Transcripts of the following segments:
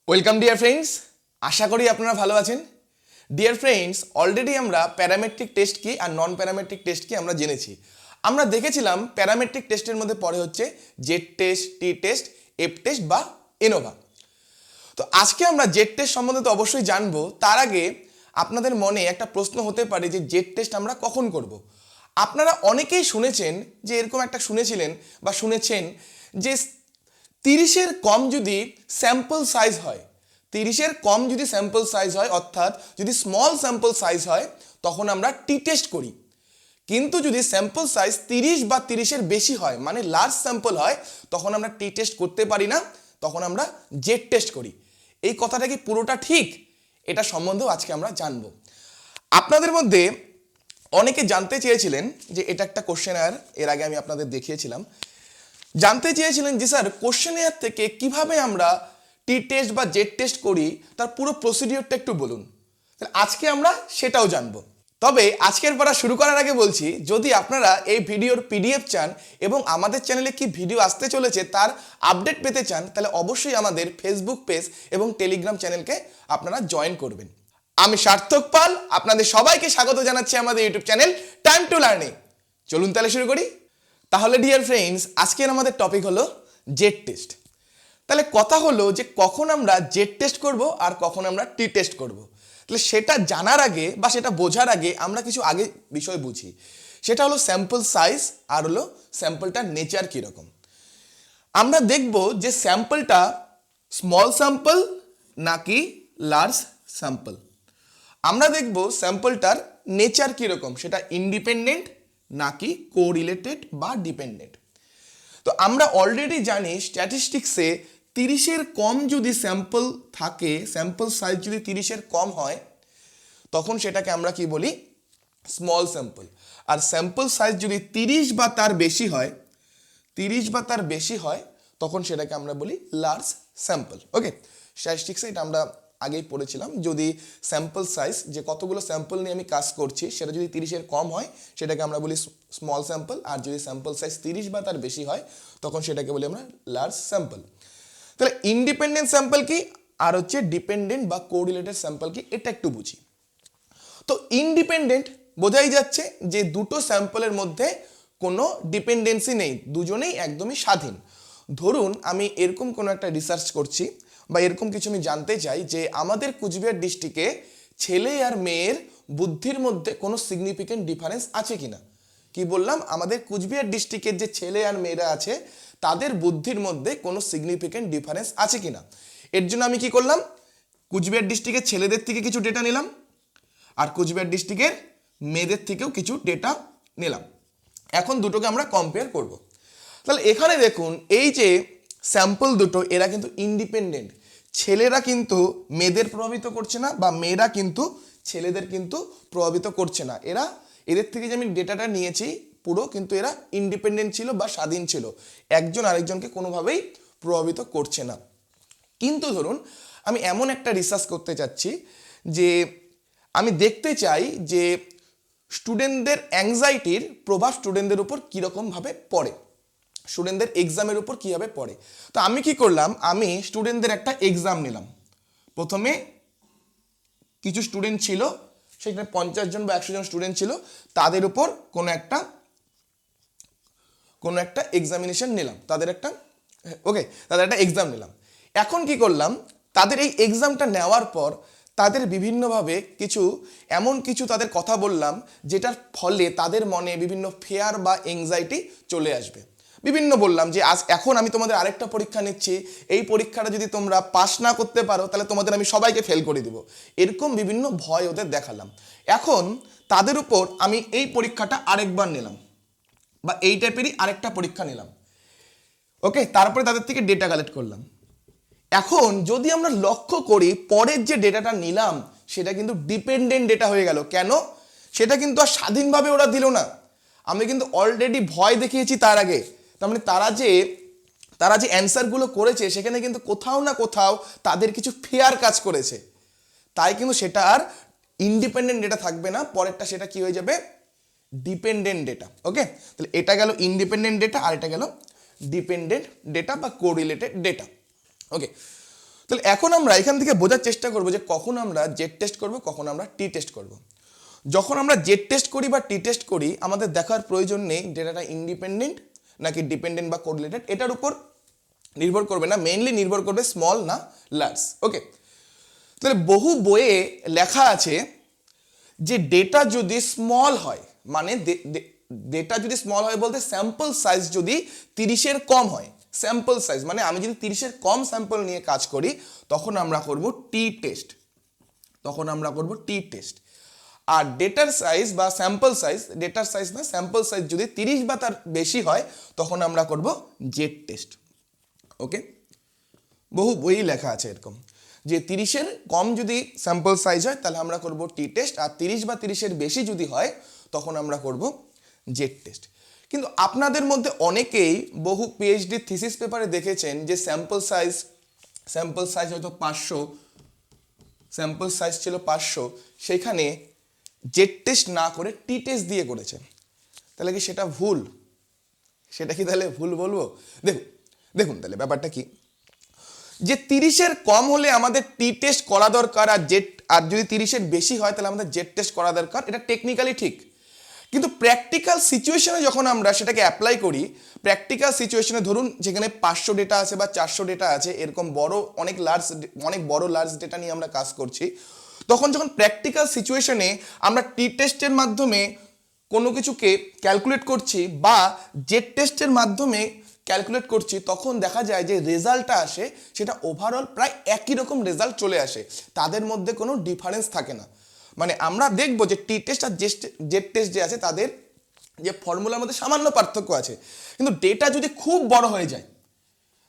Welcome dear friends, আশা করি আপনারা ভালো আছেন। ডিয়ার ফ্রেন্ডস, অলরেডি আমরা প্যারামেট্রিক টেস্ট কি আর নন প্যারামেট্রিক টেস্ট কি আমরা জেনেছি। আমরা দেখেছিলাম প্যারামেট্রিক টেস্টের মধ্যে পড়ে হচ্ছে জেড টেস্ট, টি টেস্ট, এফ টেস্ট বা এনোভা। তো আজকে আমরা জেড টেস্ট সম্বন্ধে তো অবশ্যই জানবো। তার আগে আপনাদের মনে একটা প্রশ্ন হতে পারে যে জেড টেস্ট আমরা কখন করব। আপনারা অনেকেই শুনেছেন যে এরকম একটা শুনেছিলেন বা শুনেছেন যে 30-এর কম যদি স্যাম্পল সাইজ হয়, 30-এর কম যদি স্যাম্পল সাইজ হয়, অর্থাৎ যদি স্মল স্যাম্পল সাইজ হয়, তখন আমরা টি টেস্ট করি। কিন্তু যদি স্যাম্পল সাইজ 30 বা 30-এর বেশি হয়, মানে লার্জ স্যাম্পল হয়, তখন আমরা টি টেস্ট করতে পারি না, তখন আমরা জেড টেস্ট করি। এই কথাটা কি পুরোটা ঠিক? এটা সম্বন্ধেও আজকে আমরা জানবো। আপনাদের মধ্যে অনেকে জানতে চেয়েছিলেন যে এটা একটা কোশ্চেনার, এর আগে আমি আপনাদের দেখিয়েছিলাম। জানতে চেয়েছিলেন যে স্যার কোশ্চেনার থেকে কিভাবে আমরা টি টেস্ট বা জেড টেস্ট করি, তার পুরো প্রসিডিওরটা একটু বলুন। আজকে আমরা সেটাও জানবো। তবে আজকের পড়া শুরু করার আগে বলছি, যদি আপনারা এই ভিডিওর পিডিএফ চান এবং আমাদের চ্যানেলে কি ভিডিও আসতে চলেছে তার আপডেট পেতে চান, তাহলে অবশ্যই আমাদের ফেসবুক পেজ এবং টেলিগ্রাম চ্যানেলকে আপনারা জয়েন করবেন। আমি সার্থক পাল আপনাদের সবাইকে স্বাগত জানাচ্ছি আমাদের YouTube channel time to learning. চলুন তাহলে শুরু করি। তাহলে ডিয়ার ফ্রেন্ডস, আজকের আমাদের টপিক হলো জেড টেস্ট। তাহলে কথা হলো যে কখন আমরা জেড টেস্ট করব আর কখন আমরা টি টেস্ট করব। তাহলে সেটা জানার আগে বা সেটা বোঝার আগে আমরা কিছু আগে বিষয় বুঝি। সেটা হলো স্যাম্পল সাইজ আর হলো স্যাম্পলটার নেচার কীরকম। আমরা দেখব যে স্যাম্পলটা স্মল স্যাম্পল নাকি লার্জ স্যাম্পল। আমরা দেখব স্যাম্পলটার নেচার কীরকম, সেটা ইন্ডিপেন্ডেন্ট নাকি কোরিলেটেড বা ডিপেন্ডেন্ট। তো আমরা অলরেডি জানি স্ট্যাটিস্টিক্সে 30-এর কম যদি স্যাম্পল থাকে, স্যাম্পল সাইজ যদি 30-এর কম হয়, তখন সেটাকে আমরা কি বলি? Small sample. আর স্যাম্পল সাইজ যদি 30 বা তার বেশি হয়, 30 বা তার বেশি হয়, তখন সেটাকে আমরা বলি লার্জ স্যাম্পল। ওকে, স্ট্যাটিস্টিক্সে এটা আমরা আগেই পড়েছিলাম। যদি স্যাম্পল সাইজ, যে কতগুলো স্যাম্পল নিয়ে আমি কাজ করছি, সেটা যদি 30-এর কম হয়, সেটাকে আমরা বলি স্মল স্যাম্পল। আর যদি স্যাম্পল সাইজ 30 বা তার বেশি হয়, তখন সেটাকে বলি আমরা লার্জ স্যাম্পল। তাহলে ইন্ডিপেন্ডেন্ট স্যাম্পল কি আর হচ্ছে ডিপেন্ডেন্ট বা কোরিলেটেড স্যাম্পল কি, এটা একটু বুঝি। তো ইন্ডিপেন্ডেন্ট বোঝাই যাচ্ছে যে দুটো স্যাম্পলের মধ্যে কোনো ডিপেন্ডেন্সি নেই, দুজনেই একদমই স্বাধীন। ধরুন আমি এরকম কোনো একটা রিসার্চ করছি বা এরকম কিছু আমি জানতে চাই যে আমাদের কুচবিহার ডিস্ট্রিক্টে ছেলে আর মেয়ের বুদ্ধির মধ্যে কোনো সিগনিফিকেন্ট ডিফারেন্স আছে কিনা। কি বললাম? আমাদের কুচবিহার ডিস্ট্রিক্টের যে ছেলে আর মেয়েরা আছে তাদের বুদ্ধির মধ্যে কোনো সিগনিফিকেন্ট ডিফারেন্স আছে কিনা। এর জন্য আমি কি করলাম? কুচবিহার ডিস্ট্রিক্টের ছেলেদের থেকে কিছু ডেটা নিলাম আর কুচবিহার ডিস্ট্রিক্টের মেয়েদের থেকেও কিছু ডেটা নিলাম। এখন দুটোকে আমরা কম্পেয়ার করব। তাহলে এখানে দেখুন, এই যে স্যাম্পল দুটো, এরা কিন্তু ইন্ডিপেন্ডেন্ট। ছেলেরা কিন্তু মেয়েদের প্রভাবিত করছে না বা মেয়েরা কিন্তু ছেলেদের কিন্তু প্রভাবিত করছে না। এদের থেকে যে আমি ডেটাটা নিয়েছি পুরো, কিন্তু এরা ইন্ডিপেন্ডেন্ট ছিল বা স্বাধীন ছিল, একজন আরেকজনকে কোনোভাবেই প্রভাবিত করছে না। কিন্তু ধরুন আমি এমন একটা রিসার্চ করতে চাচ্ছি যে আমি দেখতে চাই যে স্টুডেন্টদের অ্যাংজাইটির প্রভাব স্টুডেন্টদের উপর কীরকমভাবে পড়ে, স্টুডেন্টদের এক্সামের উপর কীভাবে পড়ে। তো আমি কি করলাম? আমি স্টুডেন্টদের একটা এক্সাম নিলাম। প্রথমে কিছু স্টুডেন্ট ছিল, সেখানে 50 জন বা 100 জন স্টুডেন্ট ছিল, তাদের উপর কোনো একটা এক্সামিনেশন নিলাম, তাদের একটা এক্সাম নিলাম। এখন কি করলাম? তাদের এই এক্সামটা নেওয়ার পর তাদের বিভিন্নভাবে এমন কিছু তাদের কথা বললাম, যেটার ফলে তাদের মনে বিভিন্ন ফেয়ার বা এংজাইটি চলে আসবে। বিভিন্ন বললাম যে এখন আমি তোমাদের আরেকটা পরীক্ষা নিচ্ছি, এই পরীক্ষাটা যদি তোমরা পাস না করতে পারো তাহলে তোমাদের আমি সবাইকে ফেল করে দিব। এরকম বিভিন্ন ভয় ওদের দেখালাম। এখন তাদের উপর আমি এই পরীক্ষাটা আরেকবার নিলাম বা এই টাইপেরই আরেকটা পরীক্ষা নিলাম। ওকে, তারপরে তাদের থেকে ডেটা কালেক্ট করলাম। এখন যদি আমরা লক্ষ্য করি, পরের যে ডেটাটা নিলাম সেটা কিন্তু ডিপেন্ডেন্ট ডেটা হয়ে গেল। কেন? সেটা কিন্তু আর স্বাধীনভাবে ওরা দিল না, আমি কিন্তু অলরেডি ভয় দেখিয়েছি তার আগে। তার মানে তারা যে অ্যান্সারগুলো করেছে সেখানে কিন্তু কোথাও না কোথাও তাদের কিছু ফেয়ার কাজ করেছে। তাই কিন্তু সেটা আর ইন্ডিপেন্ডেন্ট ডেটা থাকবে না, পরেরটা সেটা কি হয়ে যাবে? Dependent data. ওকে, তাহলে এটা গেল ইন্ডিপেন্ডেন্ট ডেটা আর এটা গেল ডিপেন্ডেন্ট ডেটা বা কোরিলেটেড ডেটা। ওকে, তাহলে এখন আমরা এখান থেকে বোঝার চেষ্টা করবো যে কখন আমরা জেড টেস্ট করব, কখন আমরা টি টেস্ট করব। যখন আমরা জেড টেস্ট করি বা টি টেস্ট করি, আমাদের দেখার প্রয়োজন নেই ডেটাটা ইন্ডিপেন্ডেন্ট নাকি ডিপেন্ডেন্ট বা কোরিলেটেড, এটার উপর নির্ভর করবে না, মেইনলি নির্ভর করবে স্মল না লার্জ। ওকে, তাহলে বহু বইয়ে লেখা আছে যে ডেটা যদি স্মল হয়, মানে ডেটা যদি স্মল হয় বলতে স্যাম্পল সাইজ যদি 30-এর কম হয়, স্যাম্পল সাইজ মানে আমি যদি 30-এর কম স্যাম্পল নিয়ে কাজ করি, তখন আমরা করব টি টেস্ট, তখন আমরা করব টি টেস্ট। আর ডেটার সাইজ বা স্যাম্পল সাইজ, ডেটার সাইজ না স্যাম্পল সাইজ যদি 30 বা তার বেশি হয়, তখন আমরা করব জেড টেস্ট। ওকে, বহু বই লেখা আছে এরকম যে 30-এর কম যদি স্যাম্পল সাইজ হয় তাহলে আমরা করব টি টেস্ট, আর 30 বা 30-এর বেশি যদি হয় তখন আমরা করব জেড টেস্ট। কিন্তু আপনাদের মধ্যে অনেকেই বহু পিএইচডি থিসিস পেপারে দেখেছেন যে স্যাম্পল সাইজ হয়তো 500, স্যাম্পল সাইজ ছিল 500, সেখানে জেড টেস্ট না করে টি টেস্ট দিয়ে করেছে। তাহলে কি সেটা ভুল? সেটা কি তাহলে ভুল বলবো? দেখুন তাহলে ব্যাপারটা কি, যে 30-এর কম হলে আমাদের টি টেস্ট করা দরকার, আর যদি 30-এর বেশি হয় তাহলে আমাদের জেড টেস্ট করা দরকার, এটা টেকনিক্যালি ঠিক। কিন্তু প্র্যাকটিক্যাল সিচুয়েশনে যখন আমরা সেটাকে অ্যাপ্লাই করি, প্র্যাকটিক্যাল সিচুয়েশনে ধরুন যেখানে 500 ডেটা আছে বা 400 ডেটা আছে, এরকম অনেক বড় লার্জ ডেটা নিয়ে আমরা কাজ করছি, তখন যখন প্র্যাকটিক্যাল সিচুয়েশনে আমরা টি টেস্টের মাধ্যমে কোনো কিছুকে ক্যালকুলেট করছি বা জেড টেস্টের মাধ্যমে ক্যালকুলেট করছি, তখন দেখা যায় যে রেজাল্টটা আসে সেটা ওভারঅল প্রায় একই রকম রেজাল্ট চলে আসে, তাদের মধ্যে কোনো ডিফারেন্স থাকে না। মানে আমরা দেখব যে টি টেস্ট আর জেড টেস্ট যে আছে তাদের যে ফর্মুলার মধ্যে সামান্য পার্থক্য আছে, কিন্তু ডেটা যদি খুব বড় হয়ে যায়,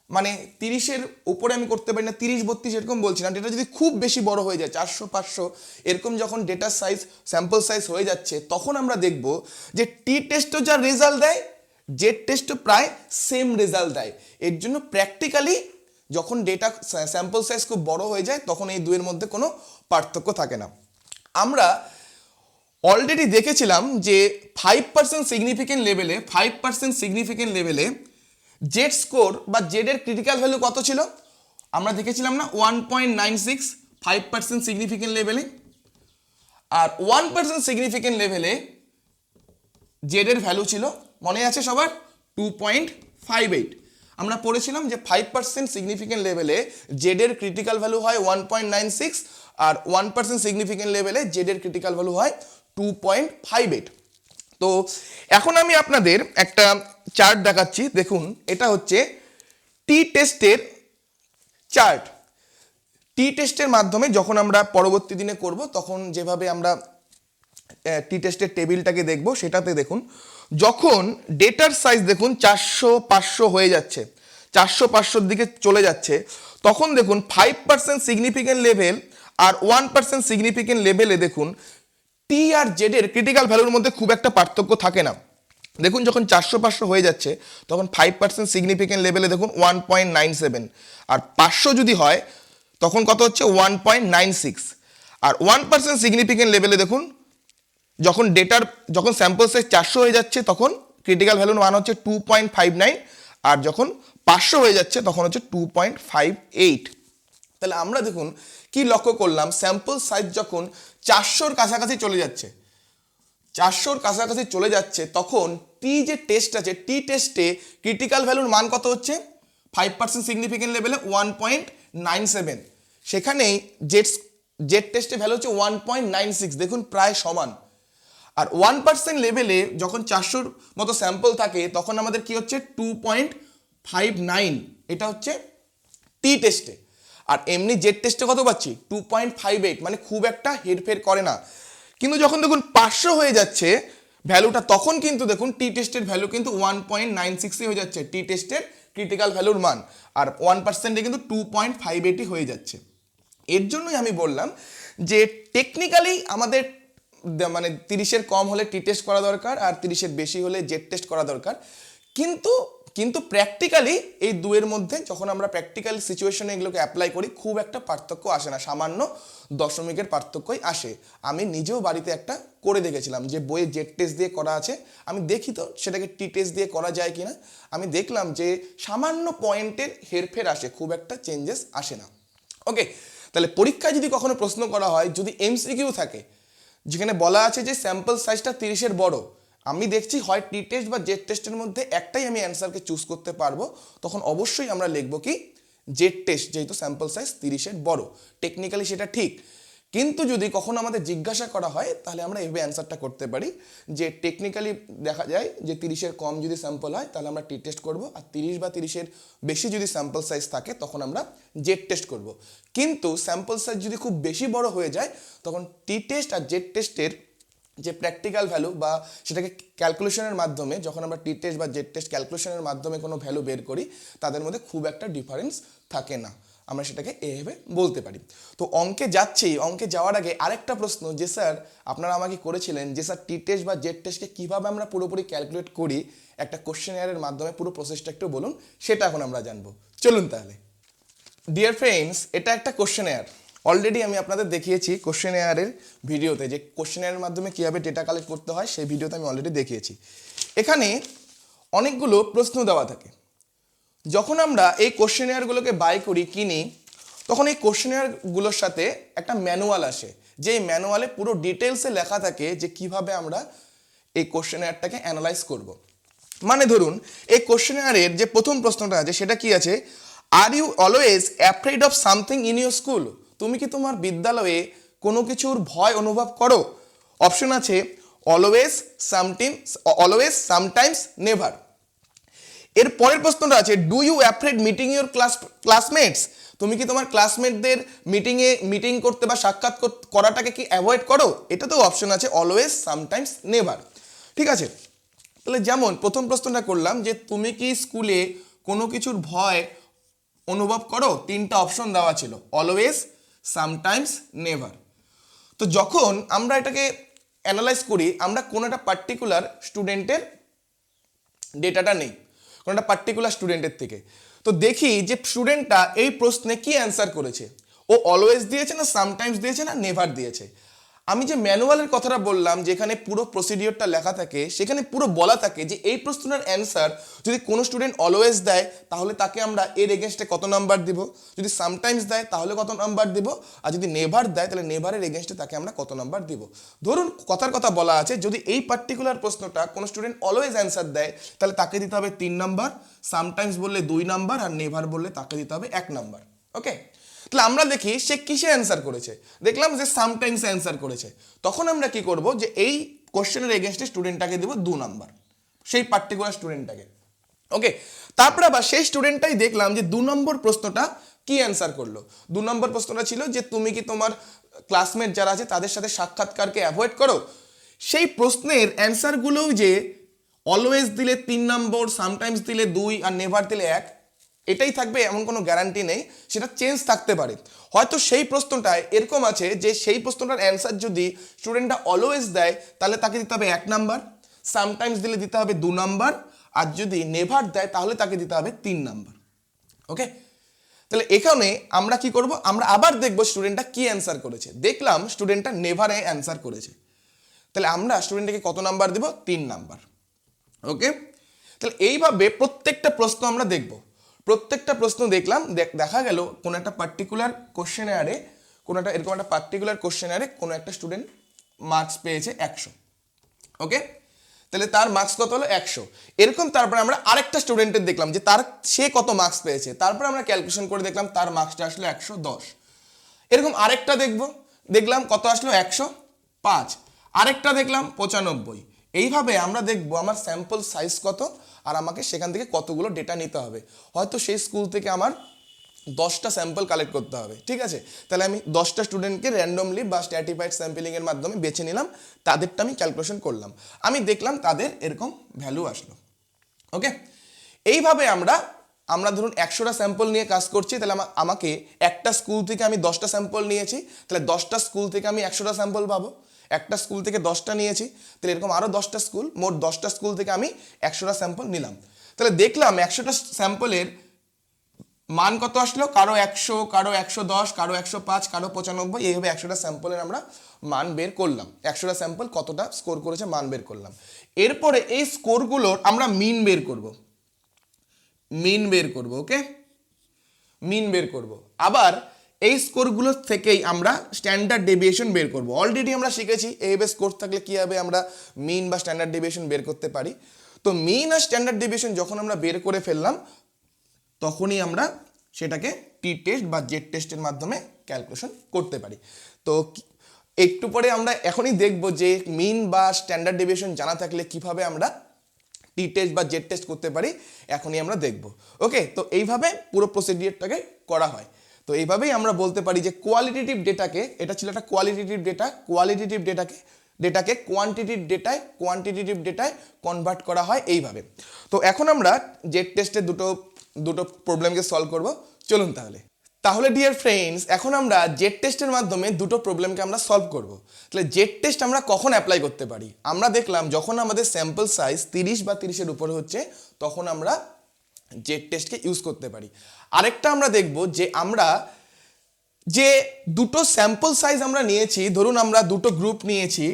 মানে 30-এর উপরে আমি করতে পারি না, 30-32 এরকম বলছি না, ডেটা যদি খুব বেশি বড় হয়ে যায় 400-500 এরকম যখন ডেটার সাইজ স্যাম্পল সাইজ হয়ে যাচ্ছে, তখন আমরা দেখব যে টি টেস্টও যা রেজাল্ট দেয় জেড টেস্টও প্রায় সেম রেজাল্ট দেয়। এর জন্য প্র্যাকটিক্যালি যখন ডেটা স্যাম্পল সাইজ খুব বড় হয়ে যায় তখন এই দুয়ের মধ্যে কোনো পার্থক্য থাকে না। আমরা অলরেডি দেখেছিলাম যে 5% সিগনিফিকেন্ট লেভেলে জেড স্কোর বা জেডের ক্রিটিক্যাল ভ্যালু কত ছিল আমরা দেখেছিলাম না, 1.96 5% সিগনিফিকেন্ট লেভেলে। আর 1% সিগনিফিকেন্ট লেভেলে জেডের ভ্যালু ছিল, মনে আছে সবার, 2.58। আমরা পড়েছিলাম যে 5% সিগনিফিকেন্ট লেভেলে জেডের ক্রিটিক্যাল ভ্যালু হয় 1.96, আর 1% সিগনিফিকেন্ট লেভেলে জেডের ক্রিটিক্যাল ভ্যালু হয় 2.58। তো এখন আমি আপনাদের একটা চার্ট দেখাচ্ছি, দেখুন এটা হচ্ছে টি টেস্টের চার্ট। টি টেস্টের মাধ্যমে যখন আমরা পরবর্তী দিনে করব তখন যেভাবে আমরা টি টেস্টের টেবিলটাকে দেখব, সেটাতে দেখুন যখন ডেটার সাইজ দেখুন 400-500 হয়ে যাচ্ছে, 400-500-র দিকে চলে যাচ্ছে, তখন দেখুন 5% সিগনিফিকেন্ট লেভেল আর 1% সিগনিফিকেন্ট লেভেলে দেখুন টি আর জেডের ক্রিটিক্যাল ভ্যালুর মধ্যে খুব একটা পার্থক্য থাকে না। দেখুন যখন 400-500 হয়ে যাচ্ছে তখন 5% সিগনিফিকেন্ট লেভেলে দেখুন 1.97, আর 500 যদি হয় তখন কত হচ্ছে 1.96, আর 1% সিগনিফিকেন্ট লেভেলে দেখুন যখন স্যাম্পল সাইজ 400 হয়ে যাচ্ছে তখন ক্রিটিক্যাল ভ্যালুর মান হচ্ছে 2.59, আর যখন 500 হয়ে যাচ্ছে তখন হচ্ছে 2.58। তাহলে আমরা দেখুন কি লক্ষ্য করলাম, স্যাম্পল সাইজ যখন 400-র কাছাকাছি চলে যাচ্ছে, 400-র কাছাকাছি চলে যাচ্ছে, তখন টি যে টেস্ট আছে টি টেস্টে ক্রিটিক্যাল ভ্যালুর মান কত হচ্ছে 5% সিগনিফিকেন্ট লেভেলে 1.97, সেখানেই জেড টেস্টে ভ্যালু হচ্ছে 1.96, দেখুন প্রায় সমান। আর 1% লেভেলে যখন 400-র মতো স্যাম্পল থাকে তখন আমাদের কি হচ্ছে 2.59, এটা হচ্ছে টি টেস্টে। আর এমনি জেড টেস্টে কত পাচ্ছি 2.58, মানে খুব একটা হেরফের করে না। কিন্তু যখন দেখুন 500 হয়ে যাচ্ছে ভ্যালুটা, তখন কিন্তু দেখুন টি টেস্টের ভ্যালু কিন্তু 1.96 হয়ে যাচ্ছে, টি টেস্টের ক্রিটিক্যাল ভ্যালুর মান, আর 1%-এ কিন্তু 2.58 হয়ে যাচ্ছে। এর জন্যই আমি বললাম যে টেকনিক্যালি আমাদের মানে 30-এর কম হলে টি টেস্ট করা দরকার, আর 30-এর বেশি হলে জেড টেস্ট করা দরকার। কিন্তু প্র্যাকটিক্যালি এই দুয়ের মধ্যে যখন আমরা প্র্যাকটিক্যাল সিচুয়েশনে এগুলোকে অ্যাপ্লাই করি খুব একটা পার্থক্য আসে না, সামান্য দশমিকের পার্থক্যই আসে। আমি নিজেও বাড়িতে একটা করে দেখেছিলাম যে বইয়ে জেড টেস্ট দিয়ে করা আছে, আমি দেখি তো সেটাকে টি টেস্ট দিয়ে করা যায় কিনা, আমি দেখলাম যে সামান্য পয়েন্টের হেরফের আসে, খুব একটা চেঞ্জেস আসে না। ওকে, তাহলে পরীক্ষায় যদি কখনো প্রশ্ন করা হয়, যদি এমসিকিউ থাকে যেখানে বলা আছে যে স্যাম্পল সাইজটা 30-এর বড়, আমি দেখছি হয় টি টেস্ট বা জেড টেস্টের মধ্যে একটাই আমি অ্যান্সারকে চুজ করতে পারবো, তখন অবশ্যই আমরা লিখবো কি জেড টেস্ট, যেহেতু স্যাম্পল সাইজ 30-এর বড়। টেকনিক্যালি সেটা ঠিক, কিন্তু যদি কখনো আমাদের জিজ্ঞাসা করা হয় তাহলে আমরা এভাবে অ্যান্সারটা করতে পারি যে টেকনিক্যালি দেখা যায় যে 30-এর কম যদি স্যাম্পল হয় তাহলে আমরা টি টেস্ট করবো, আর 30 বা 30-এর বেশি যদি স্যাম্পল সাইজ থাকে তখন আমরা জেড টেস্ট করব। কিন্তু স্যাম্পল সাইজ যদি খুব বেশি বড় হয়ে যায় তখন টি টেস্ট আর জেড টেস্টের যে প্র্যাকটিক্যাল ভ্যালু বা সেটাকে ক্যালকুলেশনের মাধ্যমে, যখন আমরা টি টেস্ট বা জেড টেস্ট ক্যালকুলেশনের মাধ্যমে কোনো ভ্যালু বের করি তাদের মধ্যে খুব একটা ডিফারেন্স থাকে না, আমরা সেটাকে এভাবে বলতে পারি। তো অঙ্কে যাচ্ছি, অঙ্কে যাওয়ার আগে আরেকটা প্রশ্ন যে স্যার আপনারা আমাকে করেছিলেন যে স্যার টি টেস্ট বা জেড টেস্টকে কীভাবে আমরা পুরোপুরি ক্যালকুলেট করি একটা কোশ্চেনারের মাধ্যমে, পুরো প্রসেসটা একটু বলুন, সেটা এখন আমরা জানবো। চলুন তাহলে। ডিয়ার ফ্রেন্ডস, এটা একটা কোশ্চেনার, অলরেডি আমি আপনাদের দেখিয়েছি কোশ্চেনারের ভিডিওতে যে কোশ্চেনারের মাধ্যমে কীভাবে ডেটা কালেক্ট করতে হয়, সেই ভিডিওতে আমি অলরেডি দেখিয়েছি। এখানে অনেকগুলো প্রশ্ন দেওয়া থাকে। যখন আমরা এই কোশ্চেনারগুলোকে বাই করি, কিনি, তখন এই কোশ্চেনারগুলোর সাথে একটা ম্যানুয়াল আসে, যে ম্যানুয়ালে পুরো ডিটেলসে লেখা থাকে যে কিভাবে আমরা এই কোশ্চেনারটাকে অ্যানালাইজ করব। মানে ধরুন এই কোশ্চেনারের যে প্রথম প্রশ্নটা আছে সেটা কি আছে, are you always afraid of something in your school? তুমি কি তোমার বিদ্যালয়ে কোনো কিছুর ভয় অনুভব করো? অপশন আছে অলওয়েজ, সামটাইমস, নেভার। এর পরের প্রশ্নটা আছে do you afraid meeting your classmates? তুমি কি তোমার ক্লাসমেটদের মিটিং করতে বা সাক্ষাৎ করাটাকে কি অ্যাভয়েড করো? এটা তো অপশন আছে অলওয়েজ, সামটাইমস, নেভার। ঠিক আছে, তাহলে যেমন প্রথম প্রশ্নটা করলাম যে তুমি কি স্কুলে কোনো কিছুর ভয় অনুভব করো, তিনটা অপশন দেওয়া ছিল অলওয়েজ, সামটাইমস, নেভার। তো যখন আমরা এটাকে অ্যানালাইজ করি, আমরা কোনো একটা পার্টিকুলার স্টুডেন্টের ডেটাটা নেই, কোনো একটা পার্টিকুলার স্টুডেন্টের থেকে, তো দেখি যে স্টুডেন্টটা এই প্রশ্নে কি অ্যান্সার করেছে, ও অলওয়েজ দিয়েছে না সামটাইমস দিয়েছে না নেভার দিয়েছে। আমি যে ম্যানুয়ালের কথাটা বললাম, যেখানে পুরো প্রসিডিওরটা লেখা থাকে, সেখানে পুরো বলা থাকে যে এই প্রশ্নের অ্যান্সার যদি কোনো স্টুডেন্ট অলওয়েজ দেয় তাহলে তাকে আমরা এর এগেনস্টে কত নাম্বার দিব, যদি সামটাইমস দেয় তাহলে কত নাম্বার দিব, আর যদি নেভার দেয় তাহলে নেভারের এগেনস্টে তাকে আমরা কত নাম্বার দিব। ধরুন কথার কথা বলা আছে, যদি এই পার্টিকুলার প্রশ্নটা কোনো স্টুডেন্ট অলওয়েজ অ্যান্সার দেয় তাহলে তাকে দিতে হবে 3 নাম্বার, সামটাইমস বললে 2 নাম্বার, আর নেভার বললে তাকে দিতে হবে 1 নাম্বার। ওকে, তাহলে আমরা দেখি সে কিসে অ্যান্সার করেছে, দেখলাম যে সামটাইমস অ্যান্সার করেছে, তখন আমরা কি করব যে এই কোশ্চেনের এগেনস্টে স্টুডেন্টটাকে দেব 2 নাম্বার, সেই পার্টিকুলার স্টুডেন্টটাকে। ওকে, তারপর আবার সেই স্টুডেন্টটাই দেখলাম যে 2 নম্বর প্রশ্নটা কি অ্যান্সার করলো। 2 নম্বর প্রশ্নটা ছিল যে তুমি কি তোমার ক্লাসমেট যারা আছে তাদের সাথে সাক্ষাৎকারকে অ্যাভয়েড করো। সেই প্রশ্নের অ্যান্সারগুলোও যে অলওয়েজ দিলে 3 নম্বর, সামটাইমস দিলে 2 আর নেভার দিলে 1 এটাই থাকবে এমন কোনো গ্যারান্টি নেই, সেটা চেঞ্জ থাকতে পারে। হয়তো সেই প্রশ্নটায় এরকম আছে যে সেই প্রশ্নটার অ্যান্সার যদি স্টুডেন্টটা অলওয়েজ দেয় তাহলে তাকে দিতে হবে 1 নাম্বার, সামটাইমস দিলে দিতে হবে 2 নাম্বার, আর যদি নেভার দেয় তাহলে তাকে দিতে হবে 3 নাম্বার। ওকে, তাহলে এখানে আমরা কি করব, আমরা আবার দেখব স্টুডেন্টটা কি অ্যান্সার করেছে। দেখলাম স্টুডেন্টটা নেভারে অ্যান্সার করেছে, তাহলে আমরা স্টুডেন্টকে কত নাম্বার দেব, 3 নাম্বার। ওকে, তাহলে এইভাবে প্রত্যেকটা প্রশ্ন আমরা দেখব। প্রত্যেকটা প্রশ্ন দেখলাম, দেখা গেল কোনো একটা পার্টিকুলার কোশ্চেনারে, কোনো একটা এরকম একটা পার্টিকুলার কোশ্চেনারে কোনো একটা স্টুডেন্ট মার্কস পেয়েছে 100। ওকে, তাহলে তার মার্কস কত হলো 100। এরকম তারপরে আমরা আরেকটা স্টুডেন্টের দেখলাম যে সে কত মার্কস পেয়েছে, তারপরে আমরা ক্যালকুলেশন করে দেখলাম তার মার্কসটা আসলো 110। এরকম আরেকটা দেখলাম কত আসলো 105, আরেকটা দেখলাম 95। এইভাবে আমরা দেখব আমার স্যাম্পল সাইজ কত আর আমাকে সেখান থেকে কতগুলো ডেটা নিতে হবে। হয়তো সেই স্কুল থেকে আমার 10টা স্যাম্পল কালেক্ট করতে হবে, ঠিক আছে, তাহলে আমি 10টা স্টুডেন্টকে র্যান্ডমলি বা স্ট্র্যাটিফাইড স্যাম্পলিংয়ের মাধ্যমে বেছে নিলাম, তাদেরটা আমি ক্যালকুলেশন করলাম, আমি দেখলাম তাদের এরকম ভ্যালু আসলো। ওকে, এইভাবে আমরা ধরুন 100টা স্যাম্পল নিয়ে কাজ করছি, তাহলে আমাকে একটা স্কুল থেকে আমি 10টা স্যাম্পল নিয়েছি, তাহলে 10টা স্কুল থেকে আমি 100টা স্যাম্পল পাবো। একটা স্কুল থেকে 10টা নিয়েছি, তাহলে এরকম আরও 10টা স্কুল, মোট 10টা স্কুল থেকে আমি 100টা স্যাম্পল নিলাম। তাহলে দেখলাম 100টা স্যাম্পলের মান কত আসলো, কারো 100, কারো 110, কারো 105, কারো 95, এইভাবে 100টা স্যাম্পলের আমরা মান বের করলাম। 100টা স্যাম্পল কতটা স্কোর করেছে মান বের করলাম। এরপরে এই স্কোরগুলোর আমরা মিন বের করব। ওকে, মিন বের করব। আবার এই স্কোরগুলোর থেকেই আমরা স্ট্যান্ডার্ড ডেভিয়েশন বের করব। অলরেডি আমরা শিখেছি এইভাবে স্কোর থাকলে কীভাবে আমরা মিন বা স্ট্যান্ডার্ড ডেভিয়েশন বের করতে পারি। তো মিন আর স্ট্যান্ডার্ড ডেভিয়েশন যখন আমরা বের করে ফেললাম তখনই আমরা সেটাকে টি টেস্ট বা জেড টেস্টের মাধ্যমে ক্যালকুলেশন করতে পারি। তো একটু পরে আমরা এখনই দেখব যে মিন বা স্ট্যান্ডার্ড ডেভিয়েশন জানা থাকলে কিভাবে আমরা টি টেস্ট বা জেড টেস্ট করতে পারি, এখনই আমরা দেখব। ওকে, তো এইভাবে পুরো প্রসিডিওরটাকে করা হয়। তো এইভাবেই আমরা বলতে পারি যে কোয়ালিটেটিভ ডেটাকে, এটা ছিল একটা কোয়ালিটেটিভ ডেটা, কোয়ালিটেটিভ ডেটাকে কোয়ান্টিটেটিভ ডেটায় কনভার্ট করা হয় এইভাবে। তো এখন আমরা জেড টেস্টের দুটো প্রবলেমকে সলভ করব। চলুন তাহলে ডিয়ার ফ্রেন্ডস, এখন আমরা জেড টেস্টের মাধ্যমে দুটো প্রবলেমকে আমরা সলভ করব। তাহলে জেড টেস্ট আমরা কখন অ্যাপ্লাই করতে পারি? আমরা দেখলাম যখন আমাদের স্যাম্পল সাইজ 30 বা 30-এর উপরে হচ্ছে তখন আমরা জেড টেস্টকে ইউজ করতে পারি। আরেকটা আমরা দেখব যে আমরা যে দুটো স্যাম্পল সাইজ আমরা নিয়েছি, ধরুন আমরা দুটো গ্রুপ নিয়েছি,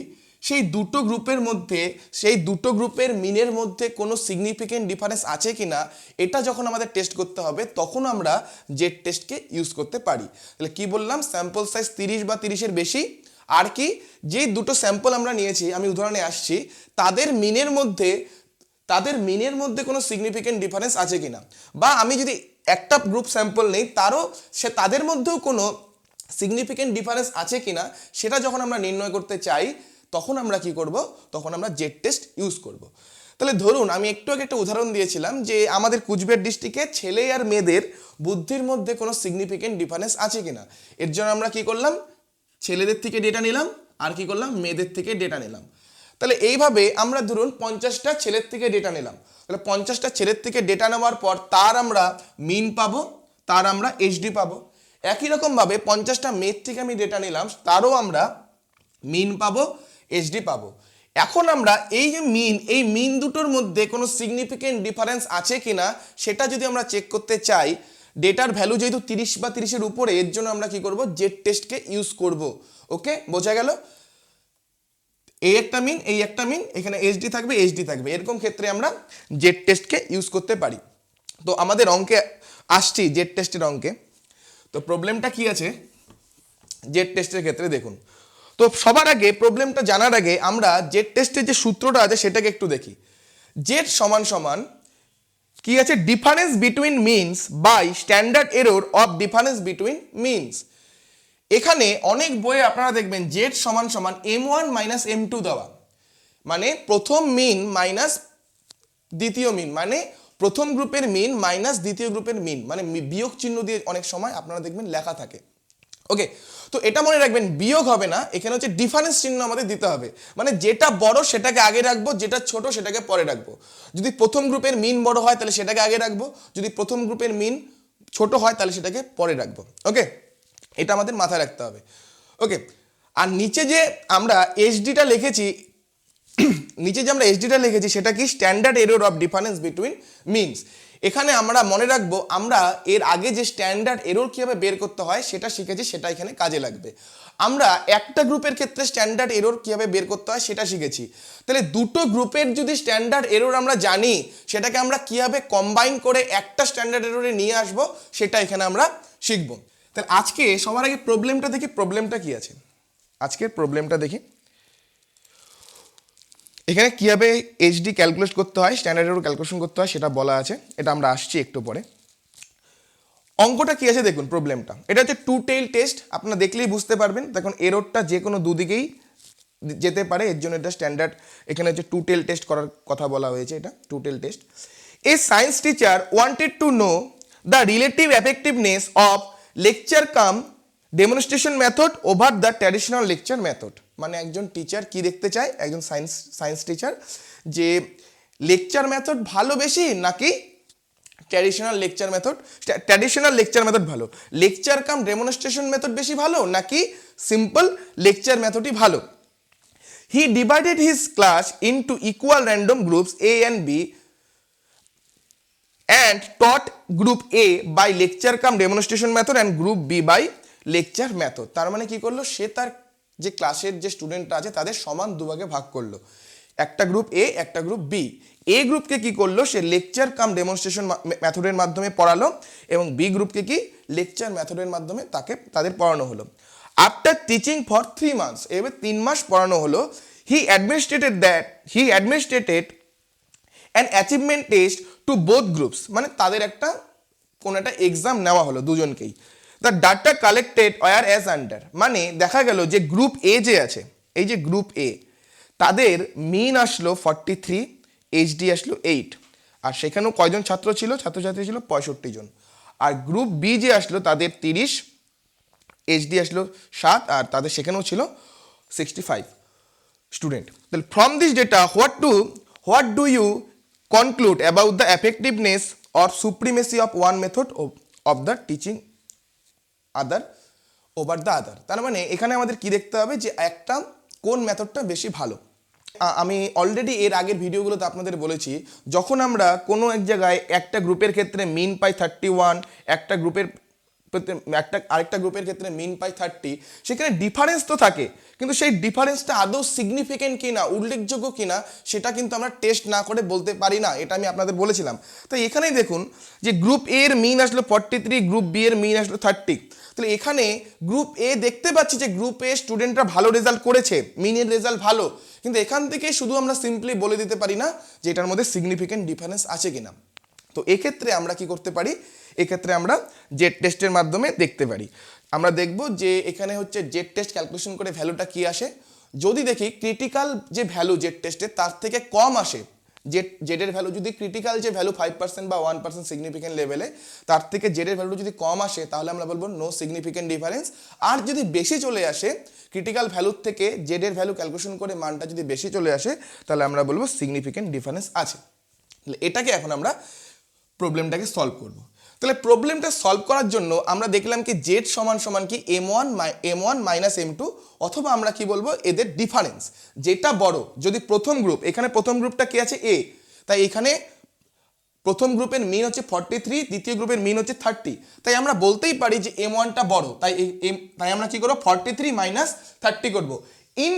সেই দুটো গ্রুপের মিনের মধ্যে কোনো সিগনিফিকেন্ট ডিফারেন্স আছে কি না এটা যখন আমাদের টেস্ট করতে হবে তখন আমরা জেড টেস্টকে ইউজ করতে পারি। তাহলে কি বললাম? স্যাম্পল সাইজ 30 বা 30-এর বেশি, আর কি যে দুটো স্যাম্পল আমরা নিয়েছি, আমি উদাহরণে আসছি, তাদের মিনের মধ্যে কোনো সিগনিফিকেন্ট ডিফারেন্স আছে কিনা, বা আমি যদি একটা গ্রুপ স্যাম্পল নেই তাদের মধ্যেও কোনো সিগনিফিকেন্ট ডিফারেন্স আছে কিনা সেটা যখন আমরা নির্ণয় করতে চাই তখন আমরা কি করব? তখন আমরা জেড টেস্ট ইউজ করব। তাহলে ধরুন আমি একটু আগে একটা উদাহরণ দিয়েছিলাম যে আমাদের কুচবিহার ডিস্ট্রিক্টে ছেলে আর মেয়েদের বুদ্ধির মধ্যে কোনো সিগনিফিকেন্ট ডিফারেন্স আছে কিনা, এর জন্য আমরা কি করলাম? ছেলেদের থেকে ডেটা নিলাম আর কি করলাম? মেয়েদের থেকে ডেটা নিলাম। তাহলে এইভাবে আমরা ধরুন 50টা ছেলের থেকে ডেটা নিলাম। তাহলে 50টা ছেলের থেকে ডেটা নেওয়ার পর তার আমরা মিন পাবো, তার আমরা এইচডি পাবো। একই রকমভাবে 50টা মেয়ের থেকে আমি ডেটা নিলাম, তারও আমরা মিন পাবো, এইচডি পাবো। এখন আমরা এই মিন দুটোর মধ্যে কোনো সিগনিফিকেন্ট ডিফারেন্স আছে কিনা সেটা যদি আমরা চেক করতে চাই, ডেটার ভ্যালু যেহেতু 30 বা 30-এর উপরে, এর জন্য আমরা কি করব? জেড টেস্টকে ইউজ করব। ওকে, বোঝা গেল? এই একটা মিন, এখানে এইচডি থাকবে, এরকম ক্ষেত্রে আমরা জেড টেস্টকে ইউজ করতে পারি। তো আমাদের অঙ্কে আসছি, জেড টেস্টের অঙ্কে। তো প্রবলেমটা কি আছে জেড টেস্টের ক্ষেত্রে দেখুন। তো সবার আগে প্রবলেমটা জানার আগে আমরা জেড টেস্টের যে সূত্রটা আছে সেটাকে একটু দেখি। জেড সমান কি আছে? Difference between means by standard error of difference between means. এখানে অনেক বইয়ে আপনারা দেখবেন জেড সমান m1 মাইনাস m2 দেওয়া, মানে প্রথম মিন মাইনাস দ্বিতীয় মিন, মানে প্রথম গ্রুপের মিন মাইনাস দ্বিতীয় গ্রুপের মিন, মানে বিয়োগ চিহ্ন দিয়ে অনেক সময় আপনারা দেখবেন লেখা থাকে। ওকে, তো এটা মনে রাখবেন, বিয়োগ হবে না, এখানে হচ্ছে ডিফারেন্স চিহ্ন আমাদের দিতে হবে। মানে যেটা বড় সেটাকে আগে রাখবো, যেটা ছোট সেটাকে পরে রাখবো। যদি প্রথম গ্রুপের মিন বড় হয় তাহলে সেটাকে আগে রাখবো, যদি প্রথম গ্রুপের মিন ছোট হয় তাহলে সেটাকে পরে রাখবো। ওকে, এটা আমাদের মাথায় রাখতে হবে। ওকে, আর নিচে যে আমরা এইচডিটা লিখেছি সেটা কি? Standard error of difference between means. এখানে আমরা মনে রাখবো, আমরা এর আগে যে স্ট্যান্ডার্ড এরর কিভাবে বের করতে হয় সেটা শিখেছি, সেটা এখানে কাজে লাগবে। আমরা একটা গ্রুপের ক্ষেত্রে স্ট্যান্ডার্ড এরর কিভাবে বের করতে হয় সেটা শিখেছি। তাহলে দুটো গ্রুপের যদি স্ট্যান্ডার্ড এরর আমরা জানি, সেটাকে আমরা কিভাবে কম্বাইন করে একটা স্ট্যান্ডার্ড এররে নিয়ে আসবো সেটা এখানে আমরা শিখবো। তাহলে আজকে সবার আগে প্রবলেমটা দেখি, প্রবলেমটা কি আছে। আজকের প্রবলেমটা দেখি, এখানে কীভাবে এইচডি ক্যালকুলেট করতে হয়, স্ট্যান্ডার্ড এরর ক্যালকুলেশন করতে হয় সেটা বলা আছে, এটা আমরা আসছি একটু পরে। অঙ্কটা কি আছে দেখুন, প্রবলেমটা এটা হচ্ছে টু টেইল টেস্ট, আপনারা দেখলেই বুঝতে পারবেন। দেখুন এররটা যে কোনো দুদিকেই যেতে পারে, এর জন্য এটা স্ট্যান্ডার্ড, এখানে হচ্ছে টু টেইল টেস্ট করার কথা বলা হয়েছে, এটা two tail test. A science teacher wanted to know the relative effectiveness of lecture cum demonstration method over the traditional lecture method. মানে একজন টিচার কি দেখতে চায়, একজন সায়েন্স টিচার, যে লেকচার মেথড ভালো বেশি নাকি ট্র্যাডিশনাল লেকচার মেথড ভালো, লেকচার কাম ডেমনস্ট্রেশন মেথড বেশি ভালো নাকি সিম্পল লেকচার মেথডই ভালো। He divided his class into equal random groups A and B and taught group A by lecture cum demonstration method and group B by lecture method। তার মানে কি করলো, সে তার যে ক্লাসের যে স্টুডেন্টরা আছে তাদের সমান দুভাগে ভাগ করলো, একটা গ্রুপ এ একটা গ্রুপ বি। এ গ্রুপকে কি করলো, সে লেকচার কাম ডেমনস্ট্রেশন মেথডের মাধ্যমে পড়ালো, এবং বি গ্রুপকে কি লেকচার মেথডের মাধ্যমে তাদের পড়ানো হলো। আফটার টিচিং ফর 3 মান্থস, এবার 3 মাস পড়ানো হলো, he administered an achievement test to both groups, মানে তাদের কোনো একটা এক্সাম নেওয়া হলো দুজনকেই। The data collected were as under, মানে দেখা গেল যে গ্রুপ এ যে আছে, এই যে গ্রুপ এ, তাদের মিন আসলো 43, এইচডি আসলো 8, আর সেখানেও কয়জন ছাত্রছাত্রী ছিল 65 জন। আর গ্রুপ বি যে আসলো তাদের 30, এইচডি আসলো 7, আর তাদের সেখানেও ছিল 65 স্টুডেন্ট। তাহলে from this data what do you conclude about the effectiveness or supremacy of one method of the teaching other over the other? তার মানে এখানে আমাদের কি দেখতে হবে যে কোন মেথডটা বেশি ভালো। আমি অলরেডি এর আগের ভিডিওগুলোতে আপনাদের বলেছি, যখন আমরা কোনো এক জায়গায় একটা গ্রুপের ক্ষেত্রে মিন পাই 31, আরেকটা গ্রুপের ক্ষেত্রে মিন পাই 30, সেখানে ডিফারেন্স তো থাকে, কিন্তু সেই ডিফারেন্সটা আদৌ সিগনিফিকেন্ট কিনা, উল্লেখযোগ্য কিনা, সেটা কিন্তু আমরা টেস্ট না করে বলতে পারি না, এটা আমি আপনাদের বলেছিলাম। তো এখানেই দেখুন যে গ্রুপ এ এর মিন আসলো 43, গ্রুপ বি এর মিন আসলো 30। তাহলে এখানে গ্রুপ এ দেখতে পাচ্ছি যে গ্রুপ এ স্টুডেন্টরা ভালো রেজাল্ট করেছে, মিনের রেজাল্ট ভালো, কিন্তু এখান থেকে শুধু আমরা সিম্পলি বলে দিতে পারি না যে এটার মধ্যে সিগনিফিকেন্ট ডিফারেন্স আছে কিনা। তো এক্ষেত্রে আমরা কি করতে পারি, এক্ষেত্রে আমরা জেড টেস্টের মাধ্যমে দেখতে পারি। আমরা দেখব যে এখানে হচ্ছে জেড টেস্ট ক্যালকুলেশন করে ভ্যালুটা কি আসে। যদি দেখি ক্রিটিক্যাল যে ভ্যালু জেড টেস্টে তার থেকে কম আসে, জেডের ভ্যালু যদি ক্রিটিক্যাল যে ভ্যালু 5% বা 1% সিগনিফিকেন্ট লেভেলে, তার থেকে জেডের ভ্যালু যদি কম আসে তাহলে আমরা বলবো নো সিগনিফিকেন্ট ডিফারেন্স। আর যদি বেশি চলে আসে, ক্রিটিক্যাল ভ্যালুর থেকে জেডের ভ্যালু ক্যালকুলেশন করে মানটা যদি বেশি চলে আসে, তাহলে আমরা বলবো সিগনিফিকেন্ট ডিফারেন্স আছে। তাহলে এটাকে এখন আমরা প্রবলেমটাকে সলভ করব। তাহলে প্রবলেমটা সলভ করার জন্য আমরা দেখলাম কি জেড সমান সমান কি m1 মাইনাস m2, অথবা আমরা কি বলবো এদের ডিফারেন্স যেটা বড়। যদি প্রথম গ্রুপ, এখানে প্রথম গ্রুপটা কি আছে এ, তাই এখানে প্রথম গ্রুপের মিন হচ্ছে 43, দ্বিতীয় গ্রুপের মিন হচ্ছে 30, তাই আমরা বলতেই পারি যে m1টা বড়, তাই আমরা কি করবো 43 মাইনাস 30 করবো। ইন